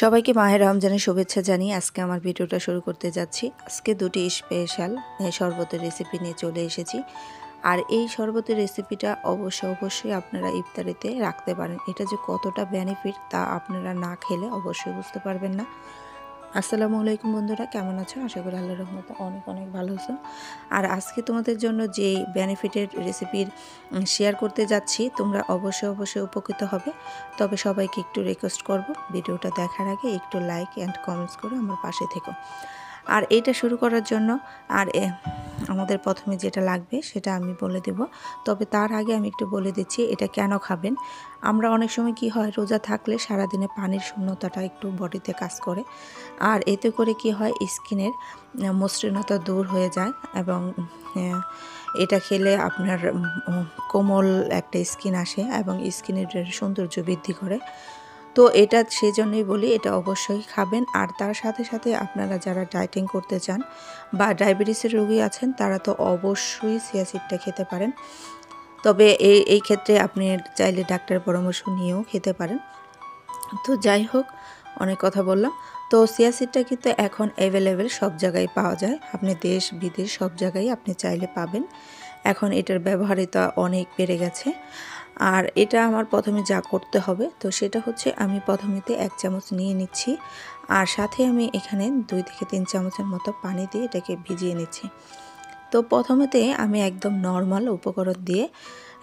সবাইকে মাহে রমজানের শুভেচ্ছা জানিয়ে আজকে আমার ভিডিওটা শুরু করতে যাচ্ছি। আজকে দুটি স্পেশাল শরবতের রেসিপি নিয়ে চলে এসেছি। আর এই শরবতের রেসিপিটা অবশ্যই আপনারা ইফতারিতে রাখতে পারেন। এটা যে কতটা বেনিফিট তা আপনারা না খেলে অবশ্যই বুঝতে পারবেন না। আসসালামু আলাইকুম বন্ধুরা, কেমন আছো? আশা করি আল্লাহর রহমতে অনেক ভালো আছো। আর আজকে তোমাদের জন্য যে বেনিফিটের রেসিপির শেয়ার করতে যাচ্ছি, তোমরা অবশ্যই উপকৃত হবে। তবে সবাইকে একটু রিকোয়েস্ট করব, ভিডিওটা দেখার আগে একটু লাইক অ্যান্ড কমেন্টস করে আমার পাশে থেকো। আর এইটা শুরু করার জন্য আমাদের প্রথমে যেটা লাগবে সেটা আমি বলে দেব। তবে তার আগে আমি একটু বলে দিচ্ছি এটা কেন খাবেন। আমরা অনেক সময় কি হয়, রোজা থাকলে সারাদিনে পানির শূন্যতাটা একটু বডিতে কাজ করে। আর এতে করে কি হয়, স্কিনের মসৃণতা দূর হয়ে যায় এবং এটা খেলে আপনার কোমল একটা স্কিন আসে এবং স্কিনের সৌন্দর্য বৃদ্ধি করে। তো এটা সেই জন্যই বলি এটা অবশ্যই খাবেন। আর তার সাথে আপনারা যারা ডায়েটিং করতে চান বা ডায়াবেটিসের রোগী আছেন তারা তো অবশ্যই চিয়া সিডটা খেতে পারেন। তবে এই ক্ষেত্রে আপনি চাইলে ডাক্তারের পরামর্শ নিয়েও খেতে পারেন। তো যাই হোক, অনেক কথা বললাম। তো চিয়া সিডটা কিন্তু এখন অ্যাভেলেবেল সব জায়গায় পাওয়া যায়। আপনি দেশ বিদেশ সব জায়গায় আপনি চাইলে পাবেন। এখন এটার ব্যবহারিতা অনেক বেড়ে গেছে। আর এটা আমার প্রথমে যা করতে হবে, তো সেটা হচ্ছে আমি প্রথমেতে 1 চামচ নিয়ে নিচ্ছি। আর সাথে আমি এখানে 2 থেকে 3 চামচের মতো পানি দিয়ে এটাকে ভিজিয়ে নিচ্ছি। তো প্রথমেতে আমি একদম নর্মাল উপকরণ দিয়ে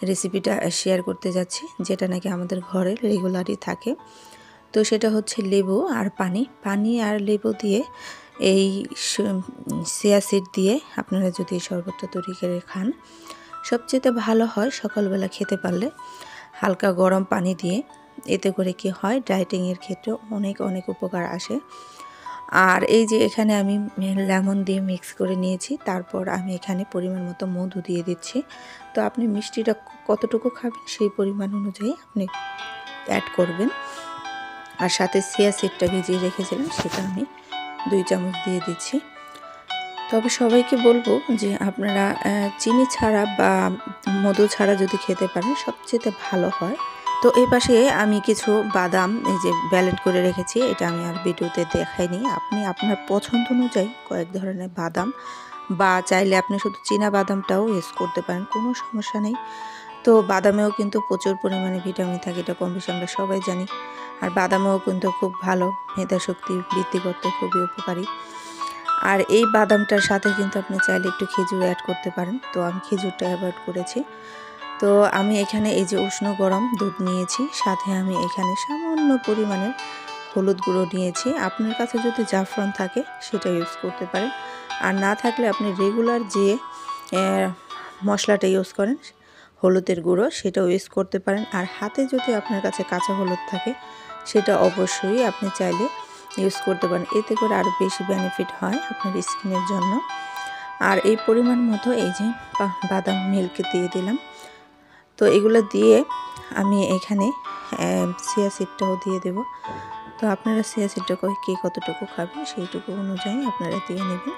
রেসিপিটা শেয়ার করতে যাচ্ছি, যেটা নাকি আমাদের ঘরে রেগুলারই থাকে। তো সেটা হচ্ছে লেবু আর পানি আর লেবু দিয়ে এই চিয়া সিড দিয়ে আপনারা যদি এই শরবতটা তৈরি করে খান, সবচেয়ে ভালো হয় সকালবেলা খেতে পারলে হালকা গরম পানি দিয়ে। এতে করে কি হয়, ডায়েটিংয়ের ক্ষেত্রে অনেক উপকার আসে। আর এই যে এখানে আমি লেমন দিয়ে মিক্স করে নিয়েছি, তারপর আমি এখানে পরিমাণ মতো মধু দিয়ে দিচ্ছি। তো আপনি মিষ্টিটা কতটুকু খাবেন সেই পরিমাণ অনুযায়ী আপনি অ্যাড করবেন। আর সাথে চিয়া সিডটা ভিজিয়ে রেখেছিলাম সেটা আমি 2 চামচ দিয়ে দিচ্ছি। তবে সবাইকে বলবো যে আপনারা চিনি ছাড়া বা মধু ছাড়া যদি খেতে পারেন সবচেয়ে ভালো হয়। তো এই পাশে আমি কিছু বাদাম এই যে ব্যালেন্ড করে রেখেছি, এটা আমি আর ভিডিওতে দেখাইনি। আপনি আপনার পছন্দ অনুযায়ী কয়েক ধরনের বাদাম বা চাইলে আপনি শুধু চীনা বাদামটাও ইউজ করতে পারেন, কোনো সমস্যা নেই। তো বাদামেও কিন্তু প্রচুর পরিমাণে ভিটামিন থাকে, এটা কম বেশি আমরা সবাই জানি। আর বাদামেও কিন্তু খুব ভালো, মেধাশক্তি বৃদ্ধি করতে খুবই উপকারী। আর এই বাদামটার সাথে কিন্তু আপনি চাইলে একটু খেজুর অ্যাড করতে পারেন। তো আমি খেজুরটা অ্যাভয়েড করেছি। তো আমি এখানে এই যে উষ্ণ গরম দুধ নিয়েছি, সাথে আমি এখানে সামান্য পরিমাণে হলুদ গুঁড়ো নিয়েছি। আপনার কাছে যদি জাফরান থাকে সেটা ইউজ করতে পারেন, আর না থাকলে আপনি রেগুলার যে মশলাটা ইউজ করেন হলুদের গুঁড়ো সেটাও ইউজ করতে পারেন। আর হাতে যদি আপনার কাছে কাঁচা হলুদ থাকে সেটা অবশ্যই আপনি চাইলে ইউজ করতে পারেন। এতে করে আরও বেশি বেনিফিট হয় আপনার স্কিনের জন্য। আর এই পরিমাণ মতো এই যে বাদাম মিল্ক দিয়ে দিলাম। তো এগুলো দিয়ে আমি এখানে চিয়া সিডটাও দিয়ে দেব। তো আপনারা চিয়া সিডটা কে কতটুকু খাবেন সেইটুকু অনুযায়ী আপনারা দিয়ে নেবেন,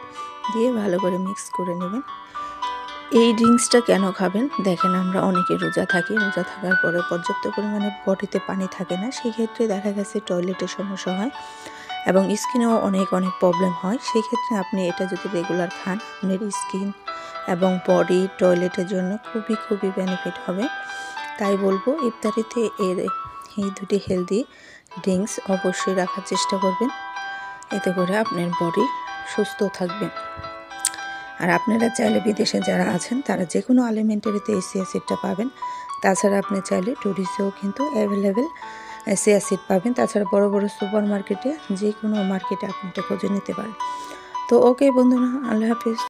দিয়ে ভালো করে মিক্স করে নেবেন। এই ড্রিঙ্কসটা কেন খাবেন দেখেন, আমরা অনেকে রোজা থাকি, রোজা থাকার পরে পর্যাপ্ত পরিমাণে বডিতে পানি থাকে না, সেক্ষেত্রে দেখা গেছে টয়লেটের সমস্যা হয় এবং স্কিনেও অনেক প্রবলেম হয়। সেক্ষেত্রে আপনি এটা যদি রেগুলার খান, আপনার স্কিন এবং বডি টয়লেটের জন্য খুবই বেনিফিট হবে। তাই বলবো ইফতারিতে এই দুটি হেলদি ড্রিঙ্কস অবশ্যই রাখার চেষ্টা করবেন, এতে করে আপনার বডি সুস্থ থাকবে। আর আপনারা চাইলে বিদেশে যারা আছেন তারা যে কোনো আলিমেন্টারিতে এই চিয়া সিডটা পাবেন। তাছাড়া আপনি চাইলে টুরিস্টেও কিন্তু অ্যাভেলেবেল চিয়া সিড পাবেন। তাছাড়া বড় সুপার মার্কেটে, যে কোনো মার্কেটে আপনি এটা খুঁজে নিতে পারেন। তো ওকে বন্ধুরা, আল্লাহ হাফিজ।